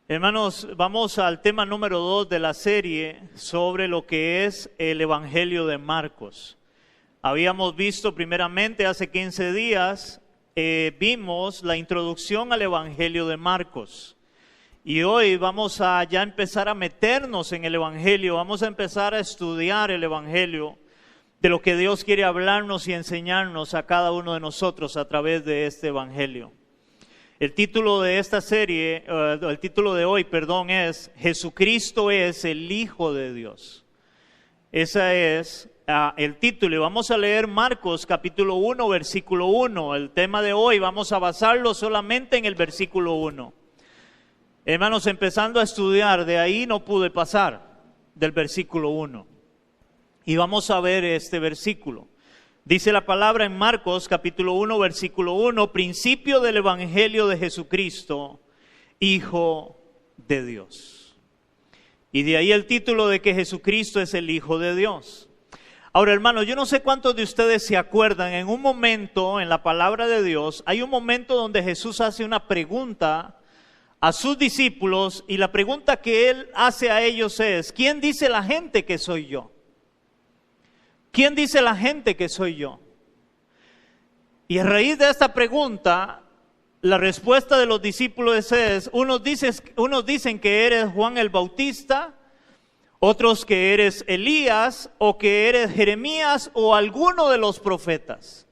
Hermanos, vamos al tema número 2 de la serie sobre lo que es el Evangelio de Marcos. Habíamos visto primeramente hace 15 días, vimos la introducción al Evangelio de Marcos. Y hoy vamos a ya empezar a meternos en el Evangelio, vamos a empezar a estudiar el Evangelio de lo que Dios quiere hablarnos y enseñarnos a cada uno de nosotros a través de este Evangelio. El título de esta serie, el título de hoy, es Jesucristo es el Hijo de Dios. Ese es el título. Y vamos a leer Marcos capítulo 1, versículo 1. El tema de hoy vamos a basarlo solamente en el versículo 1. Hermanos, empezando a estudiar, de ahí no pude pasar del versículo 1. Y vamos a ver este versículo. Dice la palabra en Marcos capítulo 1, versículo 1, principio del Evangelio de Jesucristo, Hijo de Dios. Y de ahí el título de que Jesucristo es el Hijo de Dios. Ahora, hermanos, yo no sé cuántos de ustedes se acuerdan, en un momento en la palabra de Dios, hay un momento donde Jesús hace una pregunta a sus discípulos y la pregunta que Él hace a ellos es, ¿quién dice la gente que soy yo? ¿Quién dice la gente que soy yo? Y a raíz de esta pregunta, la respuesta de los discípulos es, unos dicen que eres Juan el Bautista, otros que eres Elías, o que eres Jeremías, o alguno de los profetas.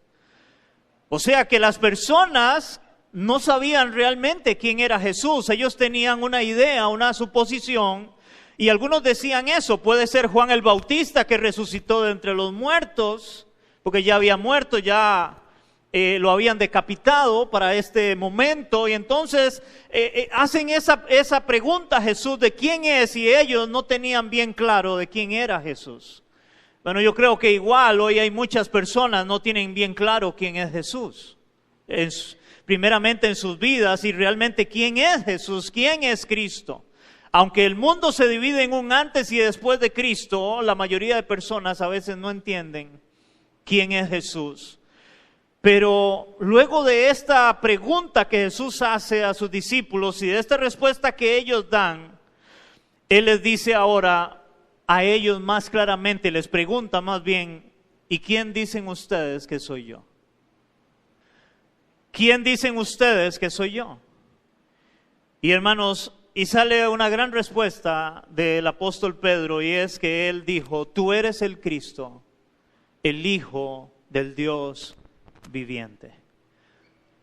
O sea que las personas no sabían realmente quién era Jesús. Ellos tenían una idea, una suposición, y algunos decían eso, puede ser Juan el Bautista que resucitó de entre los muertos, porque ya había muerto, ya lo habían decapitado para este momento, y entonces hacen esa pregunta a Jesús de quién es, y ellos no tenían bien claro de quién era Jesús. Bueno, yo creo que igual hoy hay muchas personas no tienen bien claro quién es Jesús, primeramente en sus vidas, y realmente quién es Jesús, quién es Cristo. Aunque el mundo se divide en un antes y después de Cristo, la mayoría de personas a veces no entienden quién es Jesús. Pero luego de esta pregunta que Jesús hace a sus discípulos y de esta respuesta que ellos dan, Él les dice ahora a ellos más claramente, les pregunta más bien, ¿y quién dicen ustedes que soy yo? ¿Quién dicen ustedes que soy yo? Y hermanos, y sale una gran respuesta del apóstol Pedro, y es que él dijo, tú eres el Cristo, el Hijo del Dios viviente.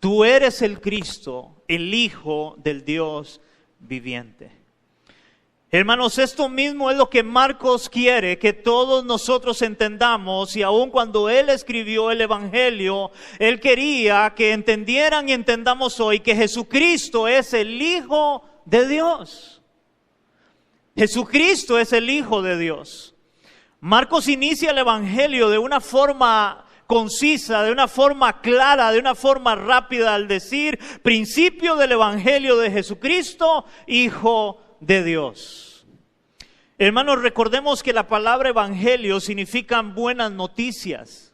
Tú eres el Cristo, el Hijo del Dios viviente. Hermanos, esto mismo es lo que Marcos quiere que todos nosotros entendamos, y aun cuando él escribió el Evangelio, él quería que entendieran y entendamos hoy que Jesucristo es el Hijo de Dios. Jesucristo es el Hijo de Dios. Marcos inicia el Evangelio de una forma concisa, de una forma clara, de una forma rápida al decir, principio del Evangelio de Jesucristo, Hijo de Dios. Hermanos, recordemos que la palabra Evangelio significa buenas noticias.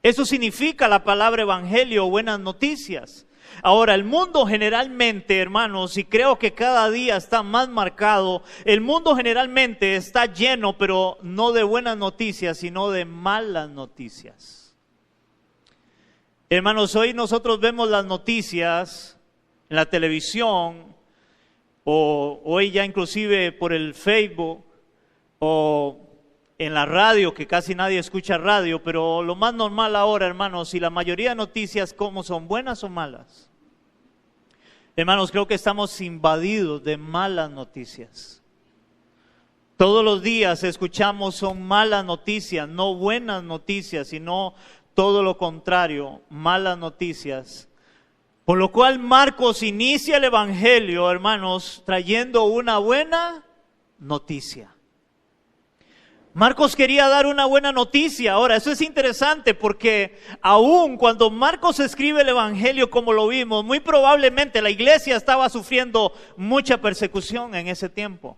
Eso significa la palabra Evangelio, buenas noticias. Ahora, el mundo generalmente, hermanos, y creo que cada día está más marcado, el mundo generalmente está lleno, pero no de buenas noticias, sino de malas noticias. Hermanos, hoy nosotros vemos las noticias en la televisión, o hoy ya inclusive por el Facebook, o en la radio, que casi nadie escucha radio, pero lo más normal ahora, hermanos, y la mayoría de noticias, ¿cómo son? ¿Buenas o malas? Hermanos, creo que estamos invadidos de malas noticias. Todos los días escuchamos son malas noticias, no buenas noticias, sino todo lo contrario, malas noticias. Por lo cual Marcos inicia el Evangelio, hermanos, trayendo una buena noticia. Marcos quería dar una buena noticia. Ahora, eso es interesante porque aún cuando Marcos escribe el Evangelio como lo vimos, muy probablemente la iglesia estaba sufriendo mucha persecución en ese tiempo.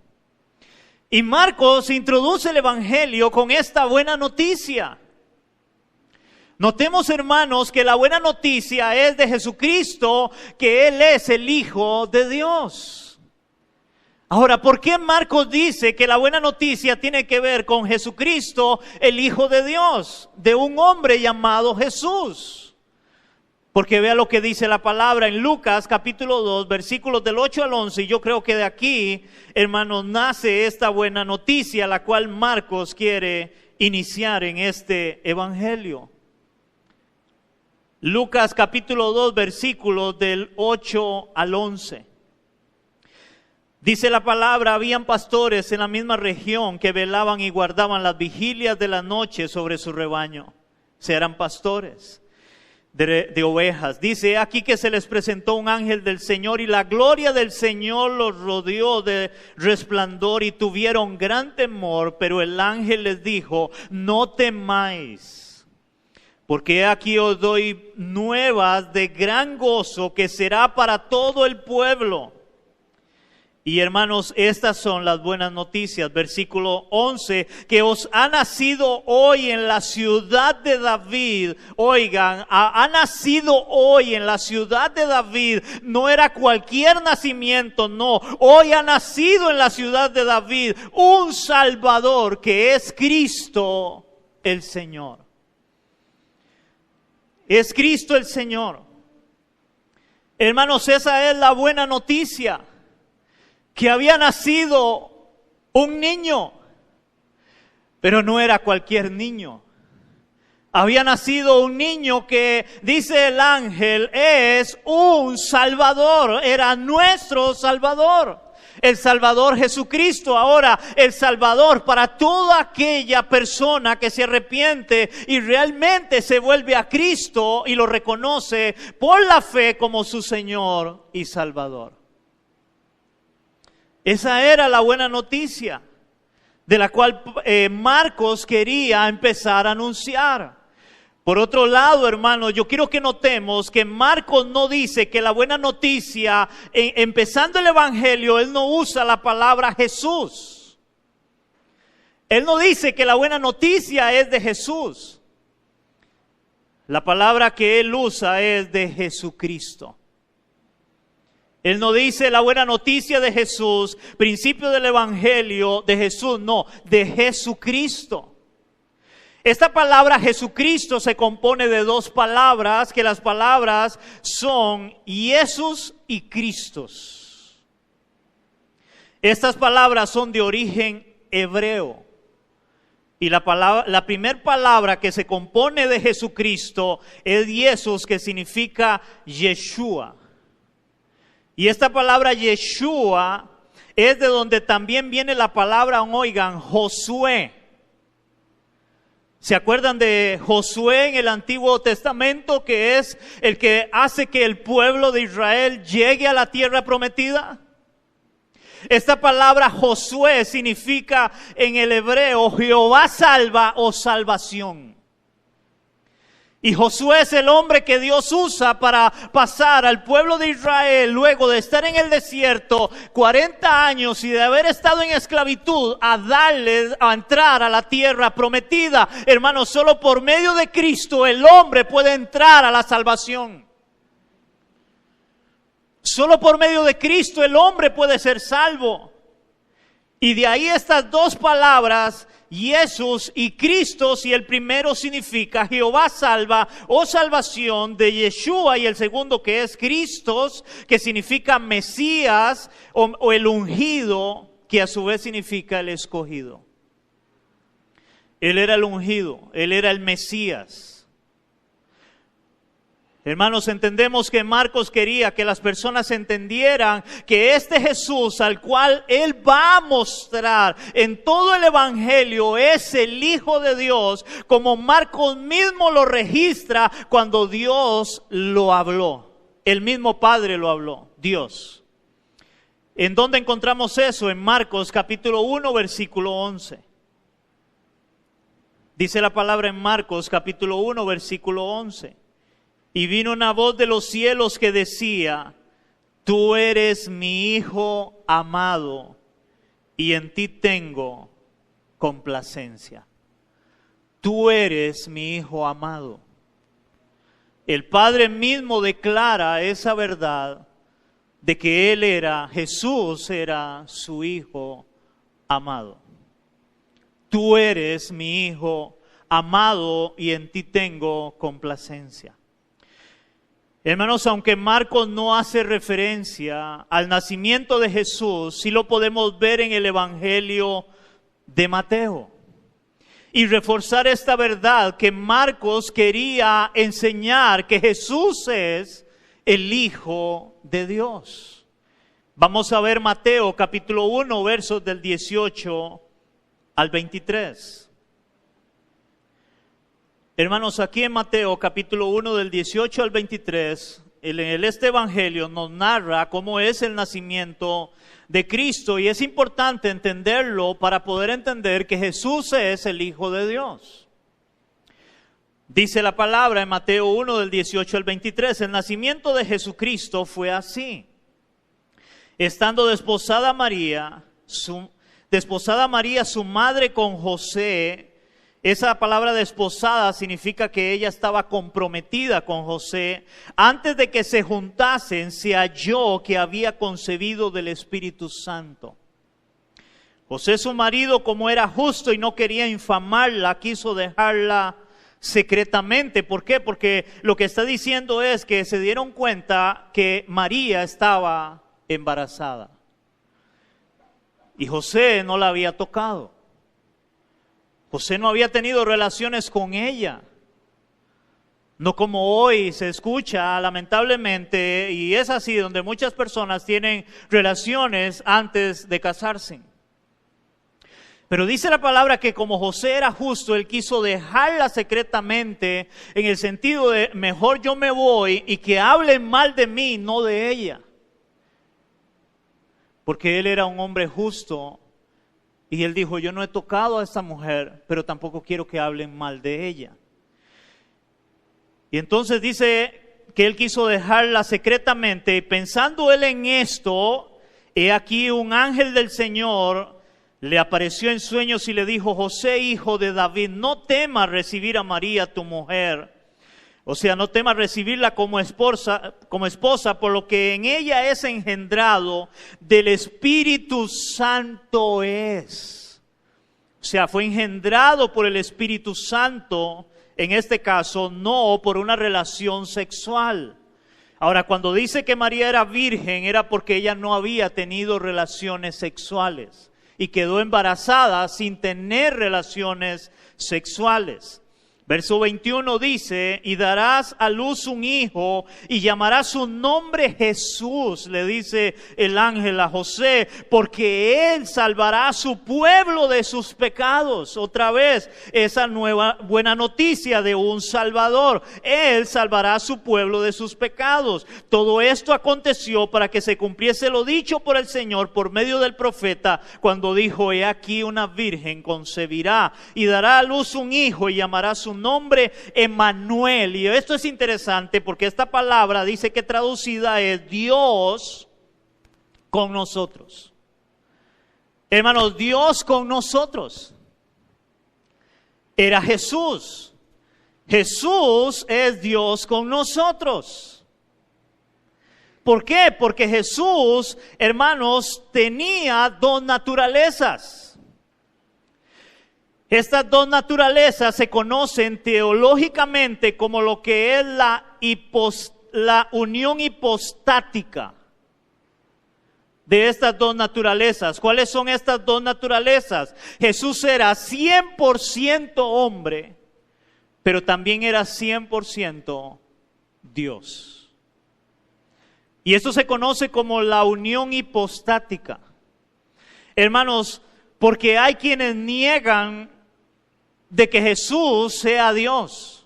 Y Marcos introduce el Evangelio con esta buena noticia. Notemos, hermanos, que la buena noticia es de Jesucristo, que Él es el Hijo de Dios. Ahora, ¿por qué Marcos dice que la buena noticia tiene que ver con Jesucristo, el Hijo de Dios, de un hombre llamado Jesús? Porque vea lo que dice la palabra en Lucas capítulo 2, versículos del 8 al 11. Y yo creo que de aquí, hermanos, nace esta buena noticia, la cual Marcos quiere iniciar en este evangelio. Lucas capítulo 2, versículos del 8 al 11. Dice la palabra: habían pastores en la misma región que velaban y guardaban las vigilias de la noche sobre su rebaño. Eran pastores de ovejas. Dice aquí que se les presentó un ángel del Señor y la gloria del Señor los rodeó de resplandor y tuvieron gran temor. Pero el ángel les dijo: no temáis, porque aquí os doy nuevas de gran gozo que será para todo el pueblo. Y hermanos, estas son las buenas noticias. Versículo 11, que os ha nacido hoy en la ciudad de David. Oigan, ha nacido hoy en la ciudad de David. No era cualquier nacimiento, no. Hoy ha nacido en la ciudad de David un Salvador, que es Cristo el Señor. Es Cristo el Señor. Hermanos, esa es la buena noticia. Que había nacido un niño, pero no era cualquier niño. Había nacido un niño que, dice el ángel, es un Salvador, era nuestro Salvador. El Salvador Jesucristo. Ahora, el Salvador para toda aquella persona que se arrepiente y realmente se vuelve a Cristo y lo reconoce por la fe como su Señor y Salvador. Esa era la buena noticia de la cual Marcos quería empezar a anunciar. Por otro lado, hermanos, yo quiero que notemos que Marcos no dice que la buena noticia, empezando el evangelio, él no usa la palabra Jesús. Él no dice que la buena noticia es de Jesús. La palabra que él usa es de Jesucristo. Él no dice la buena noticia de Jesús, principio del evangelio de Jesús, no, de Jesucristo. Esta palabra Jesucristo se compone de dos palabras, que las palabras son Jesús y Cristos. Estas palabras son de origen hebreo. Y la primera palabra que se compone de Jesucristo es Jesús, que significa Yeshua. Y esta palabra Yeshua es de donde también viene la palabra, oigan, Josué. ¿Se acuerdan de Josué en el Antiguo Testamento, que es el que hace que el pueblo de Israel llegue a la tierra prometida? Esta palabra Josué significa en el hebreo Jehová salva o salvación. Y Josué es el hombre que Dios usa para pasar al pueblo de Israel, luego de estar en el desierto 40 años y de haber estado en esclavitud, a entrar a la tierra prometida. Hermanos, solo por medio de Cristo el hombre puede entrar a la salvación. Solo por medio de Cristo el hombre puede ser salvo. Y de ahí estas dos palabras, Jesús y Cristo, y el primero significa Jehová salva o salvación de Yeshua, y el segundo que es Cristos, que significa Mesías o el ungido, que a su vez significa el escogido. Él era el ungido, él era el Mesías. Hermanos, entendemos que Marcos quería que las personas entendieran que este Jesús al cual él va a mostrar en todo el evangelio es el Hijo de Dios, como Marcos mismo lo registra cuando Dios lo habló. El mismo Padre lo habló, Dios. ¿En dónde encontramos eso? En Marcos capítulo 1, versículo 11. Dice la palabra en Marcos capítulo 1, versículo 11. Y vino una voz de los cielos que decía: tú eres mi Hijo amado, y en ti tengo complacencia. Tú eres mi Hijo amado. El Padre mismo declara esa verdad de que Jesús era su Hijo amado. Tú eres mi Hijo amado y en ti tengo complacencia. Hermanos, aunque Marcos no hace referencia al nacimiento de Jesús, sí lo podemos ver en el Evangelio de Mateo. Y reforzar esta verdad que Marcos quería enseñar que Jesús es el Hijo de Dios. Vamos a ver Mateo capítulo 1, versos del 18 al 23. Hermanos, aquí en Mateo capítulo 1 del 18 al 23, este evangelio nos narra cómo es el nacimiento de Cristo y es importante entenderlo para poder entender que Jesús es el Hijo de Dios. Dice la palabra en Mateo 1 del 18 al 23, el nacimiento de Jesucristo fue así. Estando desposada María, su madre con José. Esa palabra desposada significa que ella estaba comprometida con José. Antes de que se juntasen, se halló que había concebido del Espíritu Santo. José, su marido, como era justo y no quería infamarla, quiso dejarla secretamente. ¿Por qué? Porque lo que está diciendo es que se dieron cuenta que María estaba embarazada. Y José no la había tocado. José no había tenido relaciones con ella. No como hoy se escucha lamentablemente, y es así donde muchas personas tienen relaciones antes de casarse. Pero dice la palabra que como José era justo, él quiso dejarla secretamente en el sentido de mejor yo me voy y que hablen mal de mí, no de ella. Porque él era un hombre justo. Y él dijo, yo no he tocado a esta mujer, pero tampoco quiero que hablen mal de ella. Y entonces dice que él quiso dejarla secretamente. Y pensando él en esto, he aquí un ángel del Señor le apareció en sueños y le dijo, José, hijo de David, no temas recibir a María, tu mujer. O sea, no temas recibirla como esposa, por lo que en ella es engendrado del Espíritu Santo es. O sea, fue engendrado por el Espíritu Santo, en este caso, no por una relación sexual. Ahora, cuando dice que María era virgen, era porque ella no había tenido relaciones sexuales y quedó embarazada sin tener relaciones sexuales. Verso 21 dice, y darás a luz un hijo y llamarás su nombre Jesús, le dice el ángel a José, porque él salvará a su pueblo de sus pecados. Otra vez, esa nueva buena noticia de un Salvador. Él salvará a su pueblo de sus pecados. Todo esto aconteció para que se cumpliese lo dicho por el Señor por medio del profeta, cuando dijo, he aquí una virgen concebirá y dará a luz un hijo y llamará su nombre Emmanuel. Y esto es interesante porque esta palabra dice que traducida es Dios con nosotros. Hermanos, Dios con nosotros. Era Jesús. Jesús es Dios con nosotros. ¿Por qué? Porque Jesús, hermanos, tenía dos naturalezas. Estas dos naturalezas se conocen teológicamente como lo que es la unión hipostática de estas dos naturalezas. ¿Cuáles son estas dos naturalezas? Jesús era 100% hombre, pero también era 100% Dios. Y esto se conoce como la unión hipostática. Hermanos, porque hay quienes niegan de que Jesús sea Dios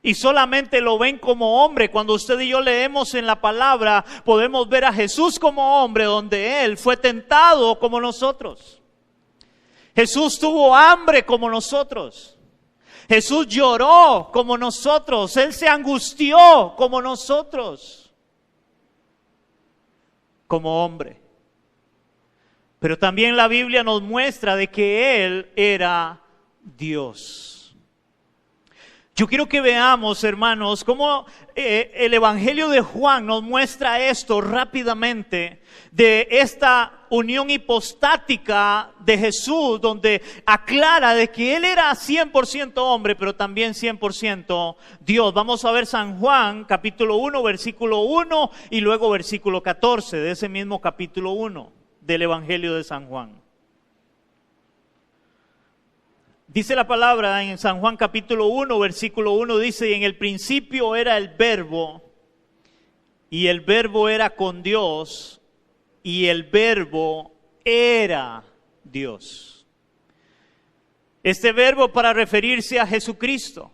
y solamente lo ven como hombre. Cuando usted y yo leemos en la palabra, podemos ver a Jesús como hombre, donde Él fue tentado como nosotros. Jesús tuvo hambre como nosotros. Jesús lloró como nosotros. Él se angustió como nosotros, como hombre. Pero también la Biblia nos muestra de que Él era Dios. Yo quiero que veamos, hermanos, cómo el Evangelio de Juan nos muestra esto rápidamente, de esta unión hipostática de Jesús, donde aclara de que Él era 100% hombre, pero también 100% Dios. Vamos a ver San Juan, capítulo 1, versículo 1, y luego versículo 14 de ese mismo capítulo 1 del Evangelio de San Juan. Dice la palabra en San Juan capítulo 1, versículo 1, dice: y en el principio era el Verbo, y el Verbo era con Dios, y el Verbo era Dios. Este verbo para referirse a Jesucristo.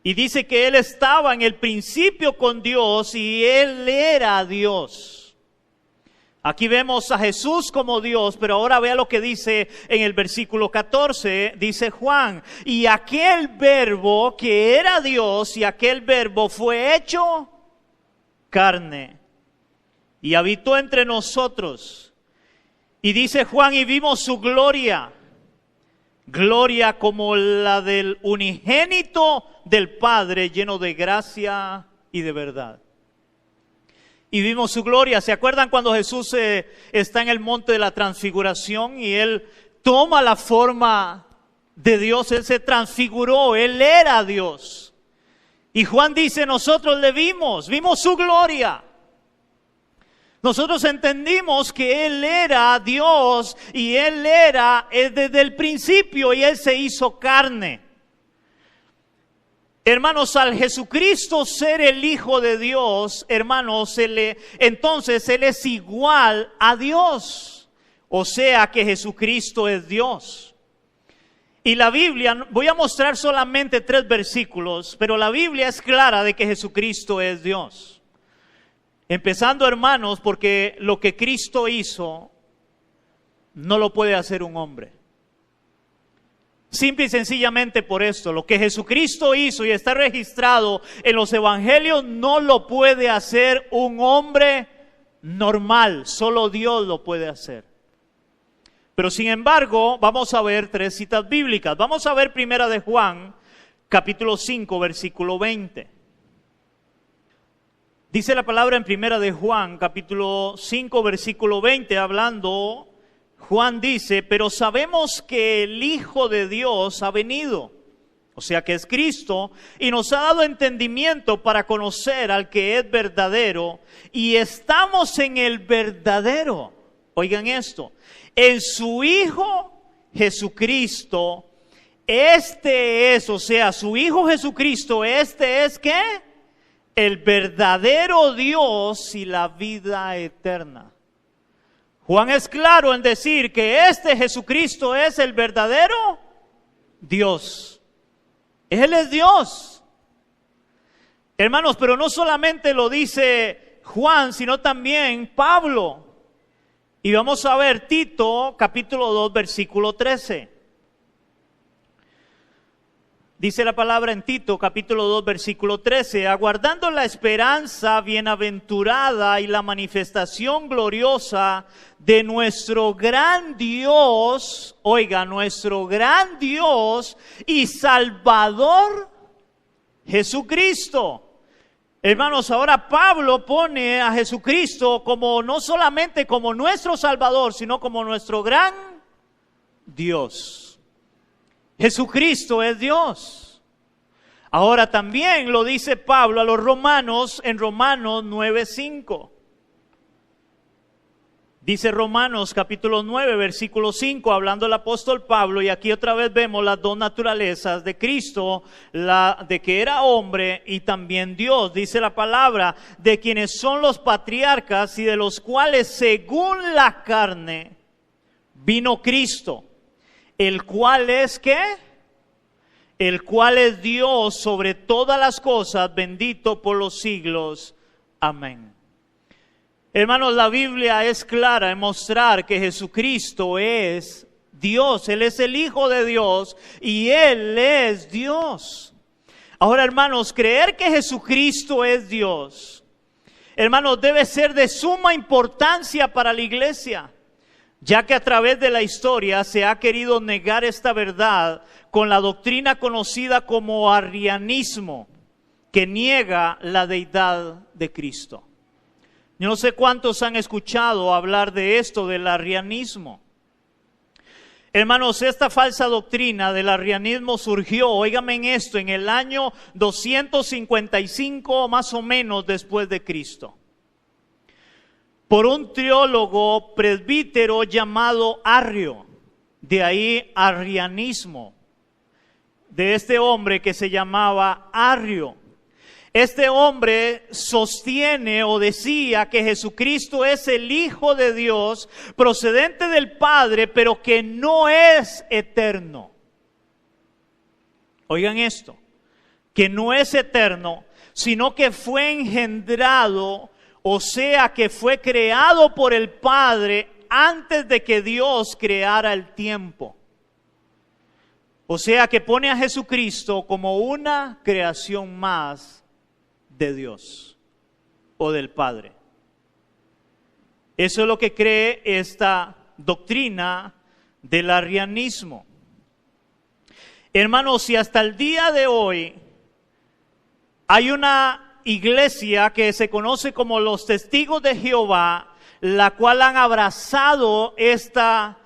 Y dice que Él estaba en el principio con Dios y Él era Dios. Aquí vemos a Jesús como Dios, pero ahora vea lo que dice en el versículo 14, dice Juan: y aquel verbo que era Dios y aquel verbo fue hecho carne y habitó entre nosotros. Y dice Juan: y vimos su gloria, gloria como la del unigénito del Padre, lleno de gracia y de verdad. Y vimos su gloria. ¿Se acuerdan cuando Jesús está en el monte de la transfiguración y Él toma la forma de Dios? Él se transfiguró, Él era Dios. Y Juan dice: nosotros le vimos su gloria. Nosotros entendimos que Él era Dios y Él era desde el principio y Él se hizo carne. Hermanos, al Jesucristo ser el Hijo de Dios, hermanos, entonces Él es igual a Dios. O sea que Jesucristo es Dios. Y la Biblia, voy a mostrar solamente 3 versículos, pero la Biblia es clara de que Jesucristo es Dios. Empezando, hermanos, porque lo que Cristo hizo no lo puede hacer un hombre. Simple y sencillamente por esto, lo que Jesucristo hizo y está registrado en los evangelios no lo puede hacer un hombre normal, solo Dios lo puede hacer. Pero sin embargo, vamos a ver 3 citas bíblicas. Vamos a ver primera de Juan, capítulo 5, versículo 20. Dice la palabra en primera de Juan, capítulo 5, versículo 20, hablando. Juan dice: pero sabemos que el Hijo de Dios ha venido, o sea que es Cristo, y nos ha dado entendimiento para conocer al que es verdadero, y estamos en el verdadero. Oigan esto: en su Hijo Jesucristo. Este es, o sea, su Hijo Jesucristo, este es ¿qué? El verdadero Dios y la vida eterna. Juan es claro en decir que este Jesucristo es el verdadero Dios. Él es Dios. Hermanos, pero no solamente lo dice Juan, sino también Pablo. Y vamos a ver Tito, capítulo 2, versículo 13. Dice la palabra en Tito, capítulo 2, versículo 13: aguardando la esperanza bienaventurada y la manifestación gloriosa de nuestro gran Dios, oiga, nuestro gran Dios y Salvador Jesucristo. Hermanos, ahora Pablo pone a Jesucristo como no solamente como nuestro Salvador, sino como nuestro gran Dios. Jesucristo es Dios. Ahora también lo dice Pablo a los romanos en Romanos 9:5. Dice Romanos capítulo 9, versículo 5, hablando el apóstol Pablo, y aquí otra vez vemos las 2 naturalezas de Cristo, la de que era hombre y también Dios. Dice la palabra: de quienes son los patriarcas y de los cuales según la carne vino Cristo, el cual es ¿qué? El cual es Dios sobre todas las cosas, bendito por los siglos. Amén. Hermanos, la Biblia es clara en mostrar que Jesucristo es Dios. Él es el Hijo de Dios y Él es Dios. Ahora, hermanos, creer que Jesucristo es Dios, hermanos, debe ser de suma importancia para la iglesia. ya que a través de la historia se ha querido negar esta verdad con la doctrina conocida como arrianismo, que niega la deidad de Cristo. Yo no sé cuántos han escuchado hablar de esto, del arrianismo. Hermanos, esta falsa doctrina del arrianismo surgió, óigame en esto, en el año 255 más o menos después de Cristo, por un teólogo presbítero llamado Arrio, de ahí arrianismo, de este hombre que se llamaba Arrio. Este hombre sostiene o decía que Jesucristo es el Hijo de Dios, procedente del Padre, pero que no es eterno. Oigan esto, que no es eterno, sino que fue engendrado, o sea que fue creado por el Padre antes de que Dios creara el tiempo. O sea que pone a Jesucristo como una creación más de Dios o del Padre. Eso es lo que cree esta doctrina del arrianismo. Hermanos, si hasta el día de hoy hay una iglesia que se conoce como los Testigos de Jehová, la cual han abrazado esta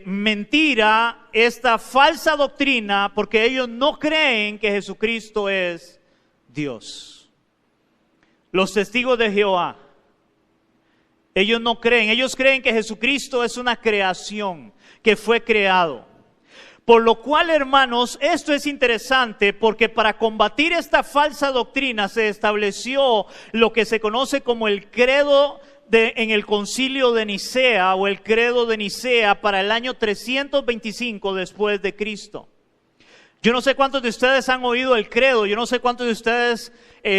mentira, esta falsa doctrina, porque ellos no creen que Jesucristo es Dios. Los Testigos de Jehová, ellos no creen, ellos creen que Jesucristo es una creación, que fue creado. Por lo cual, hermanos, esto es interesante porque para combatir esta falsa doctrina se estableció lo que se conoce como el credo en el concilio de Nicea o el credo de Nicea para el año 325 después de Cristo. Yo no sé cuántos de ustedes han oído el credo, yo no sé cuántos de ustedes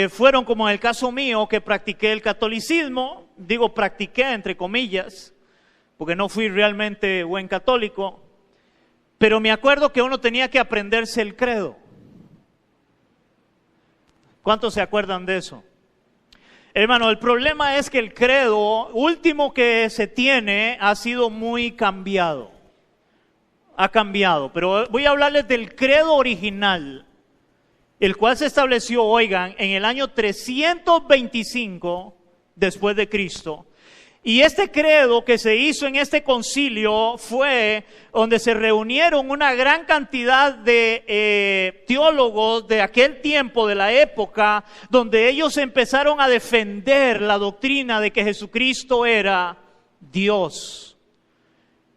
fueron como en el caso mío que practiqué el catolicismo, digo practiqué entre comillas, porque no fui realmente buen católico. Pero me acuerdo que uno tenía que aprenderse el credo. ¿Cuántos se acuerdan de eso? Hermano, el problema es que el credo último que se tiene ha sido muy cambiado. Ha cambiado, pero voy a hablarles del credo original, el cual se estableció, oigan, en el año 325 después de Cristo. Y este credo que se hizo en este concilio fue donde se reunieron una gran cantidad de teólogos de aquel tiempo, de la época, donde ellos empezaron a defender la doctrina de que Jesucristo era Dios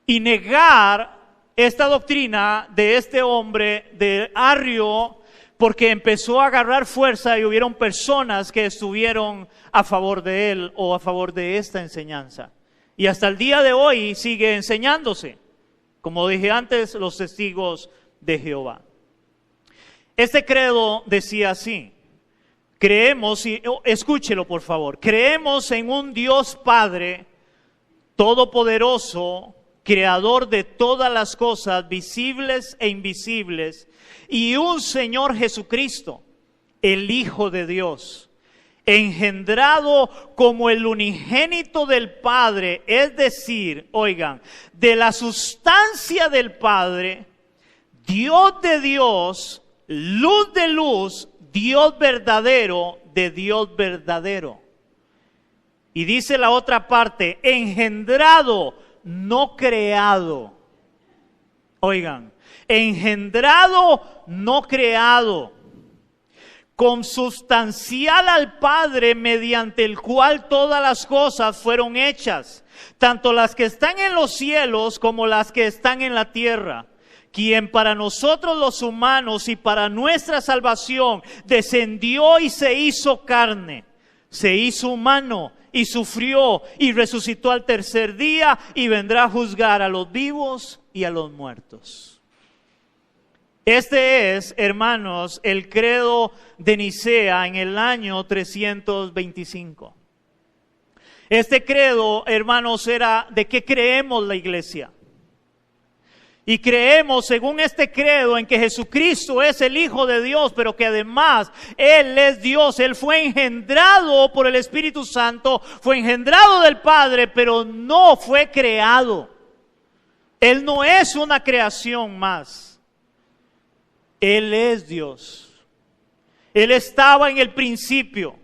y negar esta doctrina de este hombre, de Arrio, porque empezó a agarrar fuerza y hubieron personas que estuvieron a favor de él o a favor de esta enseñanza. Y hasta el día de hoy sigue enseñándose, como dije antes, los Testigos de Jehová. Este credo decía así: creemos, y escúchelo por favor, creemos en un Dios Padre todopoderoso, creador de todas las cosas visibles e invisibles, y un Señor Jesucristo, el Hijo de Dios, engendrado como el unigénito del Padre, es decir, oigan, de la sustancia del Padre, Dios de Dios, luz de luz, Dios verdadero de Dios verdadero. Y dice la otra parte, engendrado, no creado. Oigan, engendrado, no creado, consubstancial al Padre, mediante el cual todas las cosas fueron hechas, tanto las que están en los cielos como las que están en la tierra, quien para nosotros los humanos y para nuestra salvación descendió y se hizo carne, se hizo humano y sufrió y resucitó al tercer día y vendrá a juzgar a los vivos y a los muertos. Este es, hermanos, el credo de Nicea en el año 325. Este credo, hermanos, era de qué creemos la iglesia. Y creemos según este credo en que Jesucristo es el Hijo de Dios, pero que además Él es Dios. Él fue engendrado por el Espíritu Santo, fue engendrado del Padre, pero no fue creado. Él no es una creación más. Él es Dios. Él estaba en el principio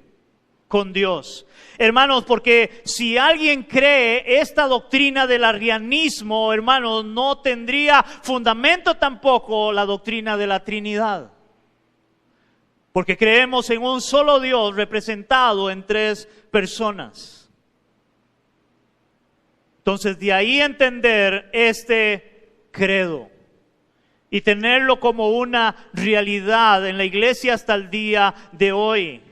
con Dios. Hermanos, porque si alguien cree esta doctrina del arrianismo, hermanos, no tendría fundamento tampoco la doctrina de la Trinidad. Porque creemos en un solo Dios representado en tres personas. Entonces, de ahí entender este credo y tenerlo como una realidad en la iglesia hasta el día de hoy.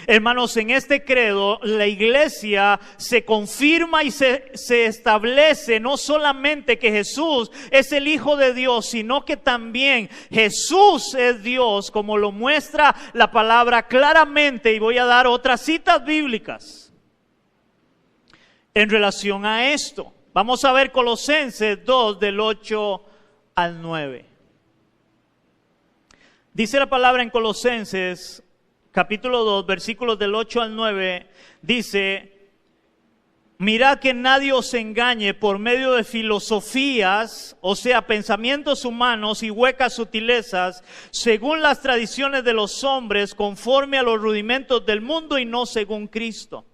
Hermanos, en este credo la iglesia se confirma y se establece no solamente que Jesús es el Hijo de Dios, sino que también Jesús es Dios, como lo muestra la palabra claramente. Y voy a dar otras citas bíblicas en relación a esto. Vamos a ver Colosenses 2 del 8 al 9. Dice la palabra en Colosenses capítulo 2, versículos del 8 al 9, dice: mirad que nadie os engañe por medio de filosofías, o sea, pensamientos humanos y huecas sutilezas, según las tradiciones de los hombres, conforme a los rudimentos del mundo y no según Cristo.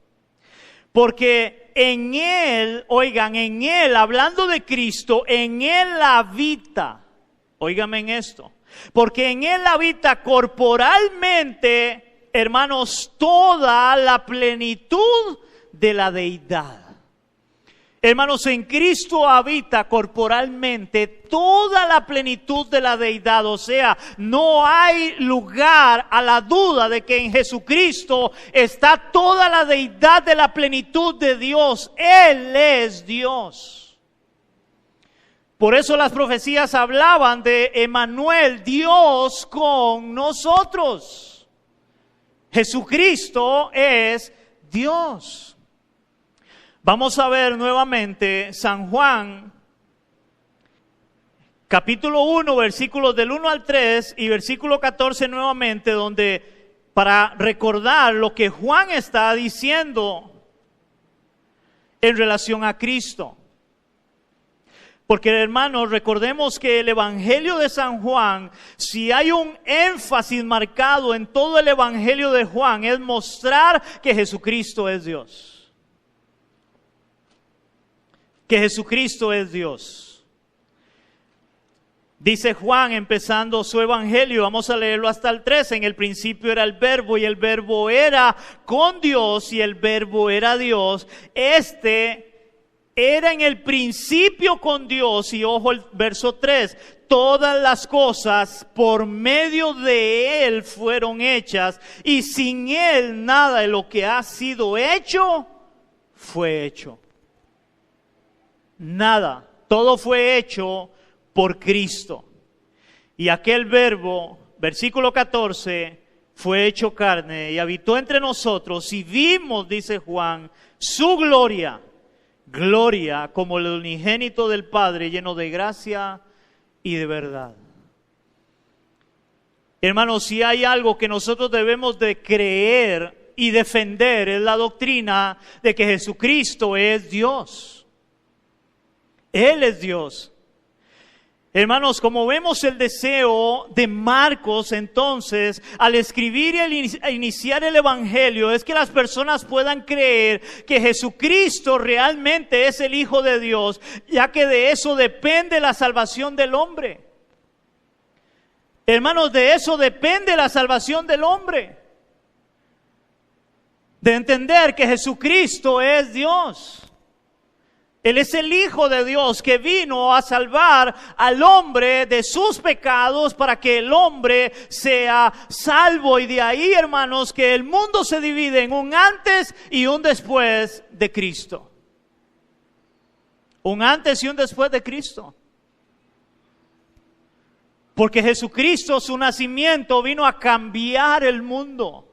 Porque en Él, oigan, en Él, hablando de Cristo, en Él habita, óigame en esto, porque en Él habita corporalmente, hermanos, toda la plenitud de la deidad. Hermanos, en Cristo habita corporalmente toda la plenitud de la deidad. O sea, no hay lugar a la duda de que en Jesucristo está toda la deidad de la plenitud de Dios. Él es Dios. Por eso las profecías hablaban de Emmanuel, Dios con nosotros. Jesucristo es Dios. Vamos a ver nuevamente San Juan, capítulo 1, versículos del 1 al 3 y versículo 14 nuevamente, donde para recordar lo que Juan está diciendo en relación a Cristo. Porque, hermanos, recordemos que el Evangelio de San Juan, si hay un énfasis marcado en todo el Evangelio de Juan, es mostrar que Jesucristo es Dios. Que Jesucristo es Dios. Dice Juan, empezando su Evangelio, vamos a leerlo hasta el 13, en el principio era el Verbo, y el Verbo era con Dios, y el Verbo era Dios. Era en el principio con Dios, y ojo el verso 3, todas las cosas por medio de Él fueron hechas, y sin Él nada de lo que ha sido hecho fue hecho. Nada, todo fue hecho por Cristo. Y aquel Verbo, versículo 14, fue hecho carne y habitó entre nosotros, y vimos, dice Juan, su gloria como el unigénito del Padre, lleno de gracia y de verdad. Hermanos, si hay algo que nosotros debemos de creer y defender, es la doctrina de que Jesucristo es Dios. Él es Dios. Hermanos, como vemos el deseo de Marcos entonces, al escribir y iniciar el Evangelio, es que las personas puedan creer que Jesucristo realmente es el Hijo de Dios, ya que de eso depende la salvación del hombre. Hermanos, de eso depende la salvación del hombre. De entender que Jesucristo es Dios. Él es el Hijo de Dios que vino a salvar al hombre de sus pecados para que el hombre sea salvo. Y de ahí, hermanos, que el mundo se divide en un antes y un después de Cristo. Un antes y un después de Cristo. Porque Jesucristo, su nacimiento, vino a cambiar el mundo.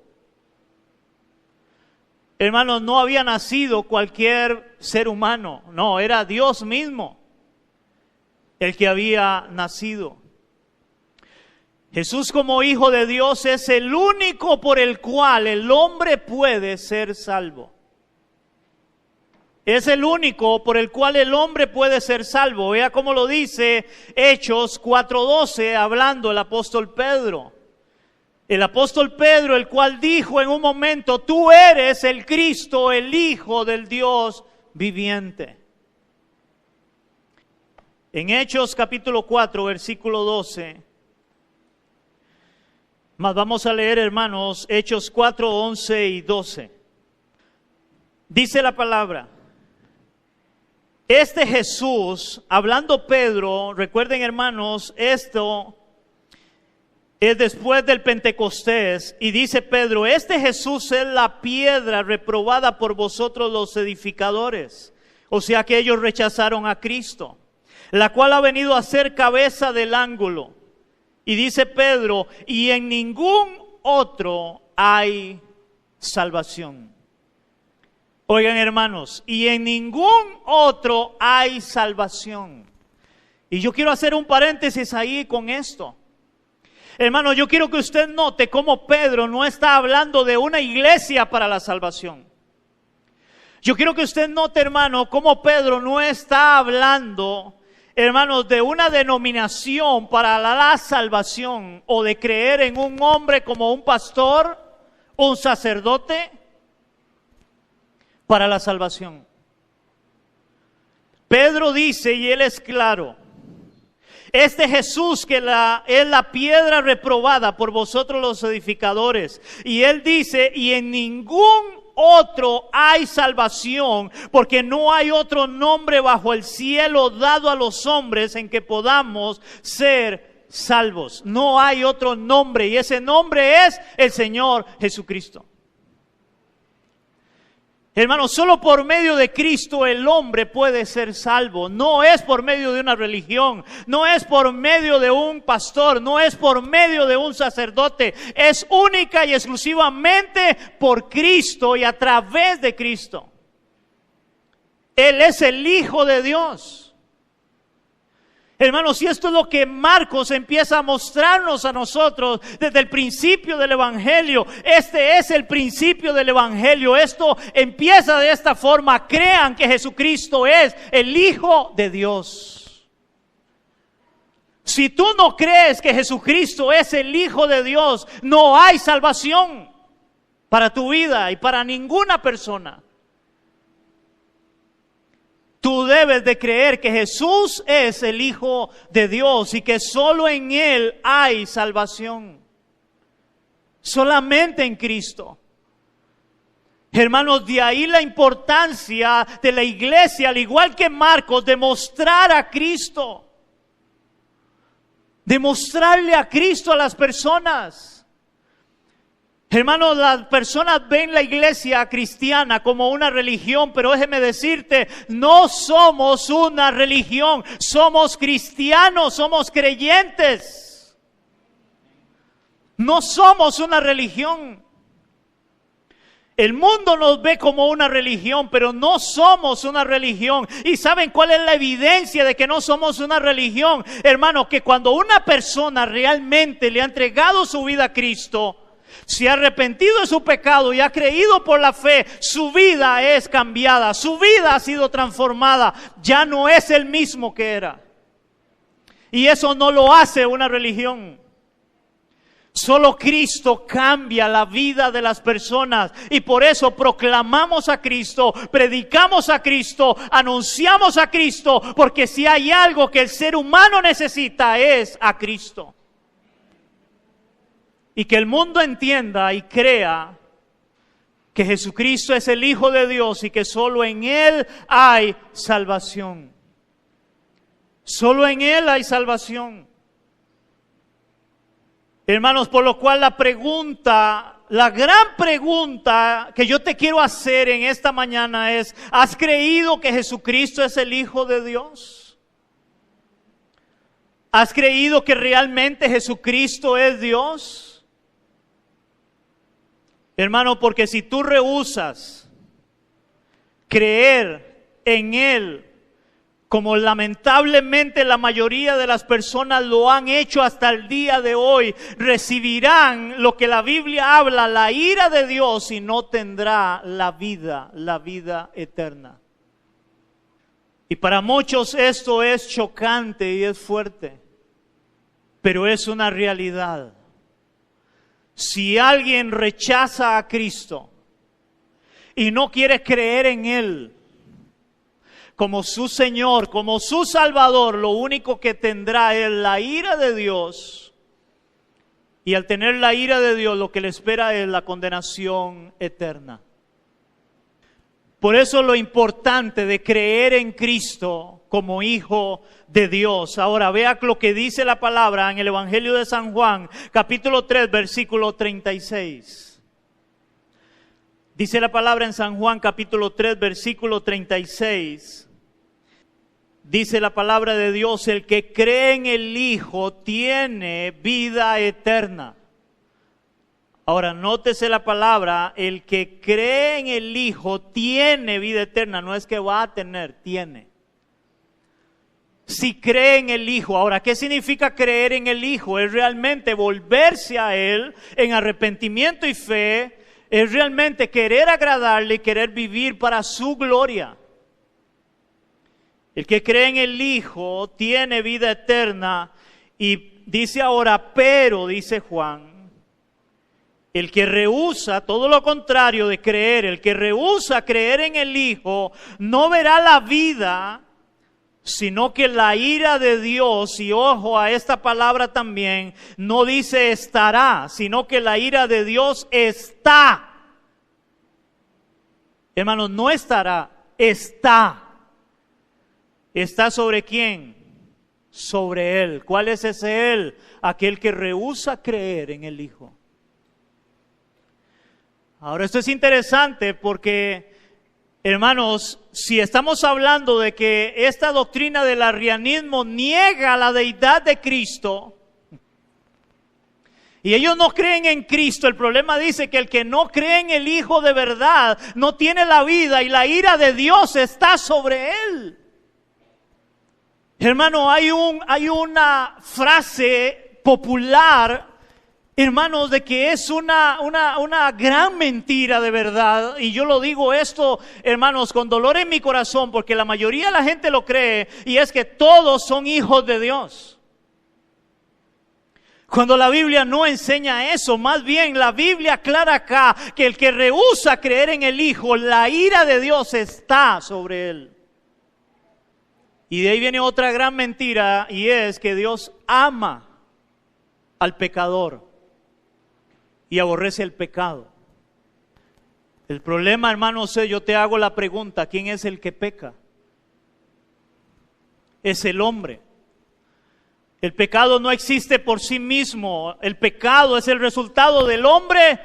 Hermanos, no había nacido cualquier ser humano, no, era Dios mismo. el que había nacido. Jesús como Hijo de Dios es el único por el cual el hombre puede ser salvo. Es el único por el cual el hombre puede ser salvo. Vea cómo lo dice Hechos 4:12, hablando el apóstol Pedro. El apóstol Pedro, el cual dijo en un momento: tú eres el Cristo, el Hijo del Dios viviente. En Hechos capítulo 4, versículo 12. Más vamos a leer, hermanos, Hechos 4, 11 y 12. Dice la palabra: este Jesús, hablando Pedro, recuerden, hermanos, esto es después del Pentecostés, y dice Pedro: este Jesús es la piedra reprobada por vosotros los edificadores. O sea que ellos rechazaron a Cristo, la cual ha venido a ser cabeza del ángulo. Y dice Pedro: y en ningún otro hay salvación. Oigan, hermanos, y en ningún otro hay salvación. Y yo quiero hacer un paréntesis ahí con esto. Hermano, yo quiero que usted note cómo Pedro no está hablando de una iglesia para la salvación. Yo quiero que usted note, hermano, cómo Pedro no está hablando, hermanos, de una denominación para la salvación, o de creer en un hombre como un pastor, un sacerdote, para la salvación. Pedro dice, y él es claro: este Jesús que es la piedra reprobada por vosotros los edificadores. Y él dice: y en ningún otro hay salvación, porque no hay otro nombre bajo el cielo dado a los hombres en que podamos ser salvos. No hay otro nombre, y ese nombre es el Señor Jesucristo. Hermano, solo por medio de Cristo el hombre puede ser salvo. No es por medio de una religión, no es por medio de un pastor, no es por medio de un sacerdote. Es única y exclusivamente por Cristo y a través de Cristo. Él es el Hijo de Dios. Hermanos, y esto es lo que Marcos empieza a mostrarnos a nosotros desde el principio del Evangelio. Este es el principio del Evangelio. Esto empieza de esta forma: crean que Jesucristo es el Hijo de Dios. Si tú no crees que Jesucristo es el Hijo de Dios, no hay salvación para tu vida y para ninguna persona. Tú debes de creer que Jesús es el Hijo de Dios y que solo en Él hay salvación. Solamente en Cristo. Hermanos, de ahí la importancia de la iglesia, al igual que Marcos, de mostrar a Cristo. De mostrarle a Cristo a las personas. Hermanos, las personas ven la iglesia cristiana como una religión, pero déjeme decirte, no somos una religión, somos cristianos, somos creyentes. No somos una religión. El mundo nos ve como una religión, pero no somos una religión. ¿Y saben cuál es la evidencia de que no somos una religión? Hermano, que cuando una persona realmente le ha entregado su vida a Cristo, se ha arrepentido de su pecado y ha creído por la fe, su vida es cambiada, su vida ha sido transformada, ya no es el mismo que era. Y eso no lo hace una religión. Solo Cristo cambia la vida de las personas, y por eso proclamamos a Cristo, predicamos a Cristo, anunciamos a Cristo, porque si hay algo que el ser humano necesita es a Cristo. Y que el mundo entienda y crea que Jesucristo es el Hijo de Dios y que solo en Él hay salvación. Solo en Él hay salvación. Hermanos, por lo cual la gran pregunta que yo te quiero hacer en esta mañana es: ¿has creído que Jesucristo es el Hijo de Dios? ¿Has creído que realmente Jesucristo es Dios? Hermano, porque si tú rehusas creer en Él como lamentablemente la mayoría de las personas lo han hecho hasta el día de hoy, recibirán lo que la Biblia habla, la ira de Dios, y no tendrá la vida eterna. Y para muchos esto es chocante y es fuerte, pero es una realidad. Si alguien rechaza a Cristo y no quiere creer en Él como su Señor, como su Salvador, lo único que tendrá es la ira de Dios. Y al tener la ira de Dios, lo que le espera es la condenación eterna. Por eso lo importante de creer en Cristo como hijo de Dios. Ahora vea lo que dice la palabra en el Evangelio de San Juan, capítulo 3, versículo 36. Dice la palabra en San Juan, capítulo 3, versículo 36. Dice la palabra de Dios: el que cree en el Hijo tiene vida eterna. Ahora, nótese la palabra, el que cree en el Hijo tiene vida eterna. No es que va a tener, tiene. Si cree en el Hijo. Ahora, ¿qué significa creer en el Hijo? Es realmente volverse a Él en arrepentimiento y fe. Es realmente querer agradarle y querer vivir para su gloria. El que cree en el Hijo tiene vida eterna. Y dice ahora, pero, dice Juan, el que rehúsa, todo lo contrario de creer, el que rehúsa creer en el Hijo, no verá la vida, sino que la ira de Dios, y ojo a esta palabra también, no dice estará, sino que la ira de Dios está. Hermanos, no estará, está. ¿Está sobre quién? Sobre Él. ¿Cuál es ese Él? Aquel que rehúsa creer en el Hijo. Ahora, esto es interesante porque, hermanos, si estamos hablando de que esta doctrina del arrianismo niega la deidad de Cristo, y ellos no creen en Cristo, el problema dice que el que no cree en el Hijo de verdad no tiene la vida y la ira de Dios está sobre él. Hermano, hay una frase popular, hermanos, de que es una gran mentira de verdad. Y yo lo digo esto, hermanos, con dolor en mi corazón, porque la mayoría de la gente lo cree, y es que todos son hijos de Dios. Cuando la Biblia no enseña eso, más bien la Biblia aclara acá que el que rehúsa creer en el Hijo, la ira de Dios está sobre él. Y de ahí viene otra gran mentira, y es que Dios ama al pecador y aborrece el pecado. El problema, hermanos, yo te hago la pregunta: ¿quién es el que peca? Es el hombre. El pecado no existe por sí mismo. El pecado es el resultado del hombre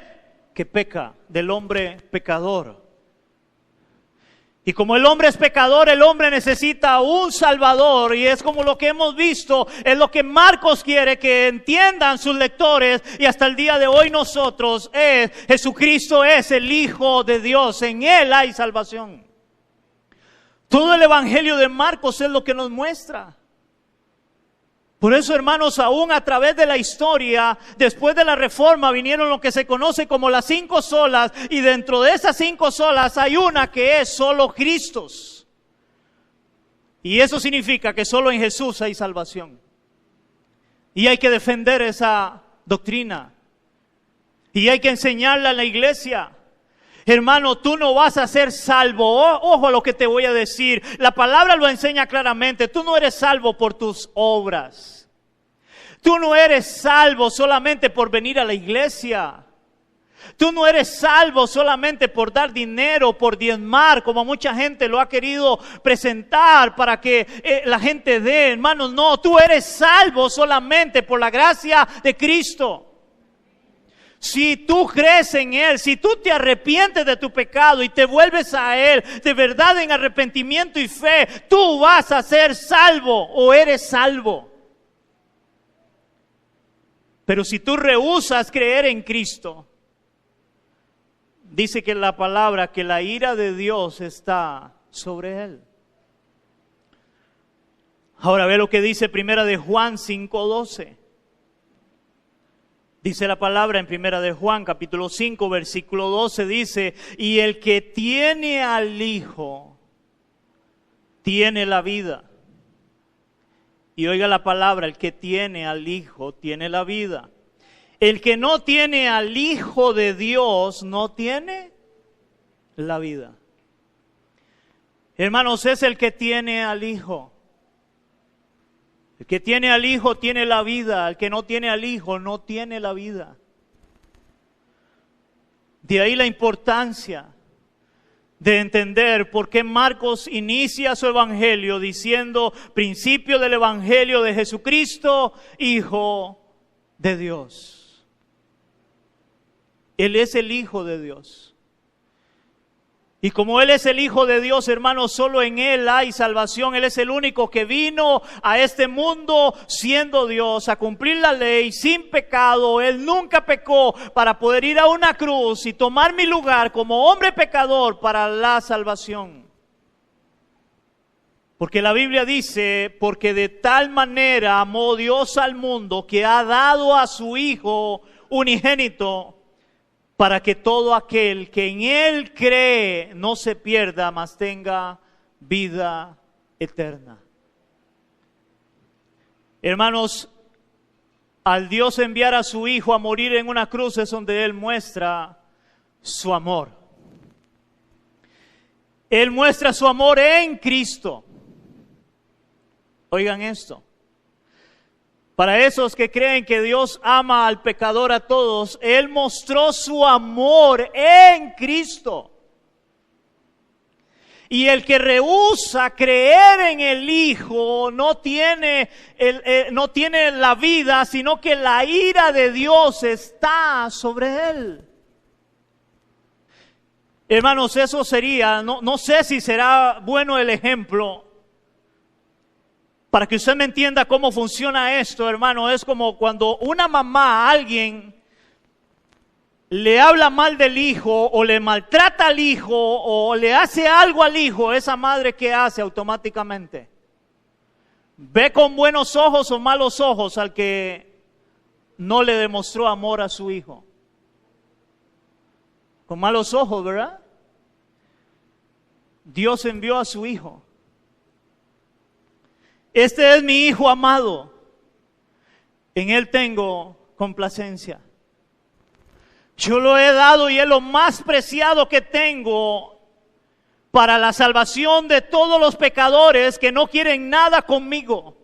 que peca, del hombre pecador. Y como el hombre es pecador, el hombre necesita un Salvador. Y es como lo que hemos visto, es lo que Marcos quiere que entiendan sus lectores. Y hasta el día de hoy nosotros, Jesucristo es el Hijo de Dios. En Él hay salvación. Todo el Evangelio de Marcos es lo que nos muestra. Por eso, hermanos, aún a través de la historia, después de la Reforma, vinieron lo que se conoce como las 5 solas, y dentro de esas 5 solas hay una que es solo Cristo. Y eso significa que solo en Jesús hay salvación. Y hay que defender esa doctrina. Y hay que enseñarla en la iglesia. Hermano, tú no vas a ser salvo. Ojo a lo que te voy a decir. La palabra lo enseña claramente. Tú no eres salvo por tus obras. Tú no eres salvo solamente por venir a la iglesia. Tú no eres salvo solamente por dar dinero, por diezmar, como mucha gente lo ha querido presentar para que la gente dé. Hermano, no, tú eres salvo solamente por la gracia de Cristo. Si tú crees en Él, si tú te arrepientes de tu pecado y te vuelves a Él de verdad en arrepentimiento y fe, tú vas a ser salvo o eres salvo. Pero si tú rehusas creer en Cristo, dice que la palabra que la ira de Dios está sobre Él. Ahora ve lo que dice Primera de Juan 5:12. Dice la palabra en Primera de Juan, capítulo 5, versículo 12, dice: y el que tiene al Hijo, tiene la vida. Y oiga la palabra, el que tiene al Hijo, tiene la vida. El que no tiene al Hijo de Dios, no tiene la vida. Hermanos, es el que tiene al Hijo. El que tiene al Hijo tiene la vida. El que no tiene al Hijo no tiene la vida. De ahí la importancia de entender por qué Marcos inicia su evangelio diciendo: principio del evangelio de Jesucristo, Hijo de Dios. Él es el Hijo de Dios. Y como Él es el Hijo de Dios, hermanos, solo en Él hay salvación. Él es el único que vino a este mundo siendo Dios, a cumplir la ley sin pecado. Él nunca pecó, para poder ir a una cruz y tomar mi lugar como hombre pecador para la salvación. Porque la Biblia dice: porque de tal manera amó Dios al mundo, que ha dado a su Hijo unigénito, para que todo aquel que en Él cree no se pierda, mas tenga vida eterna. Hermanos, al Dios enviar a su Hijo a morir en una cruz es donde Él muestra su amor. Él muestra su amor en Cristo. Oigan esto. Para esos que creen que Dios ama al pecador a todos, Él mostró su amor en Cristo. Y el que rehúsa creer en el Hijo no tiene la vida, sino que la ira de Dios está sobre él. Hermanos, eso sería, no sé si será bueno el ejemplo. Para que usted me entienda cómo funciona esto, hermano, es como cuando una mamá a alguien le habla mal del hijo o le maltrata al hijo o le hace algo al hijo. Esa madre, ¿qué hace automáticamente? Ve con buenos ojos o malos ojos al que no le demostró amor a su hijo. Con malos ojos, ¿verdad? Dios envió a su Hijo. Este es mi Hijo amado. En Él tengo complacencia. Yo lo he dado y es lo más preciado que tengo para la salvación de todos los pecadores que no quieren nada conmigo.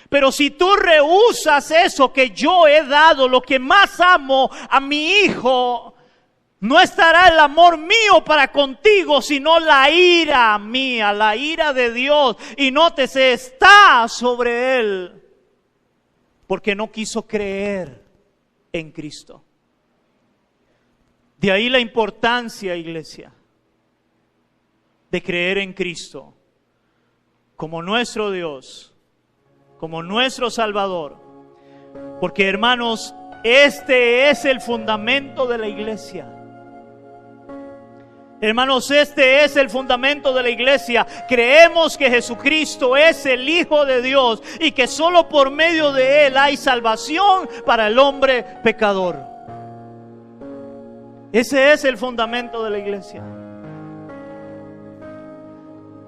Pero si tú rehusas eso que yo he dado, lo que más amo a mi Hijo, no estará el amor mío para contigo, sino la ira mía, la ira de Dios. Y nótese, está sobre él, porque no quiso creer en Cristo. De ahí la importancia, iglesia, de creer en Cristo como nuestro Dios, como nuestro Salvador. Porque, hermanos, este es el fundamento de la iglesia. Hermanos, este es el fundamento de la iglesia. Creemos que Jesucristo es el Hijo de Dios y que solo por medio de Él hay salvación para el hombre pecador. Ese es el fundamento de la iglesia.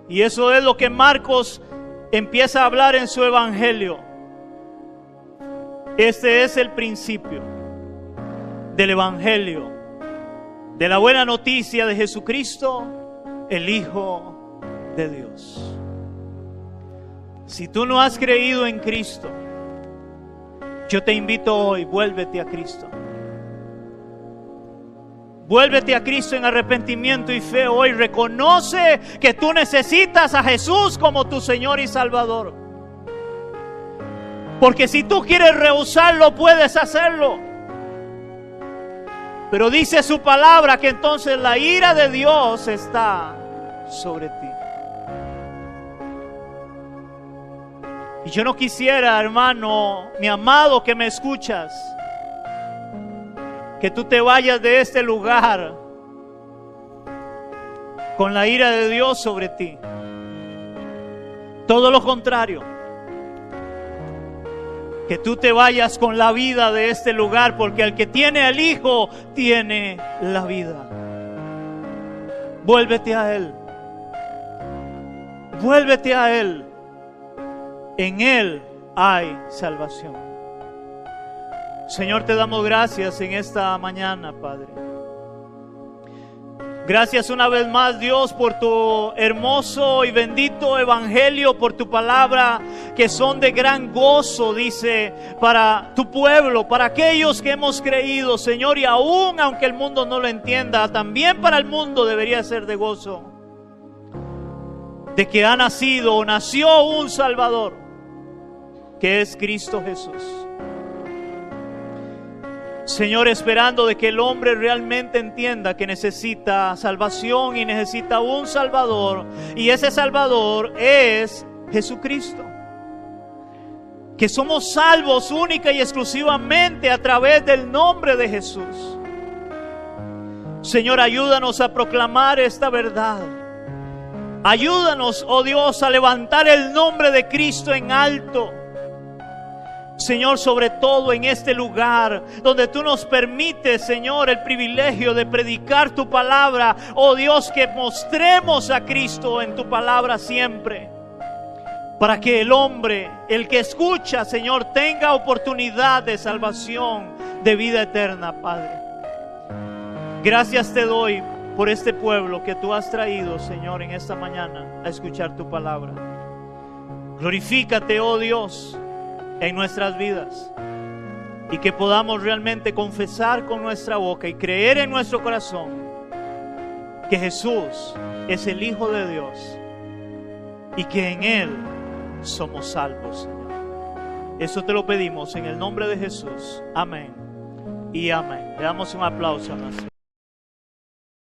Y eso es lo que Marcos empieza a hablar en su evangelio. Este es el principio del evangelio, de la buena noticia de Jesucristo, el Hijo de Dios. Si tú no has creído en Cristo, yo te invito hoy, vuélvete a Cristo. Vuélvete a Cristo en arrepentimiento y fe hoy. Reconoce que tú necesitas a Jesús como tu Señor y Salvador. Porque si tú quieres rehusarlo, puedes hacerlo. Pero dice su palabra que entonces la ira de Dios está sobre ti. Y yo no quisiera, hermano, mi amado que me escuchas, que tú te vayas de este lugar con la ira de Dios sobre ti. Todo lo contrario. Que tú te vayas con la vida de este lugar, porque el que tiene al Hijo tiene la vida. Vuélvete a Él. Vuélvete a Él. En Él hay salvación. Señor, te damos gracias en esta mañana, Padre. Gracias una vez más, Dios, por tu hermoso y bendito evangelio, por tu palabra, que son de gran gozo, dice, para tu pueblo, para aquellos que hemos creído, Señor, y aún aunque el mundo no lo entienda, también para el mundo debería ser de gozo, de que ha nacido o nació un Salvador, que es Cristo Jesús. Señor, esperando de que el hombre realmente entienda que necesita salvación y necesita un Salvador, y ese Salvador es Jesucristo. Que somos salvos única y exclusivamente a través del nombre de Jesús. Señor, ayúdanos a proclamar esta verdad. Ayúdanos, oh Dios, a levantar el nombre de Cristo en alto. Señor, sobre todo en este lugar donde tú nos permites, Señor, el privilegio de predicar tu palabra. Oh Dios, que mostremos a Cristo en tu palabra siempre, para que el hombre, el que escucha, Señor, tenga oportunidad de salvación, de vida eterna, Padre. Gracias te doy por este pueblo que tú has traído, Señor, en esta mañana a escuchar tu palabra. Glorifícate, oh Dios, en nuestras vidas, y que podamos realmente confesar con nuestra boca y creer en nuestro corazón que Jesús es el Hijo de Dios y que en Él somos salvos, Señor. Eso te lo pedimos en el nombre de Jesús. Amén y amén. Le damos un aplauso a nuestro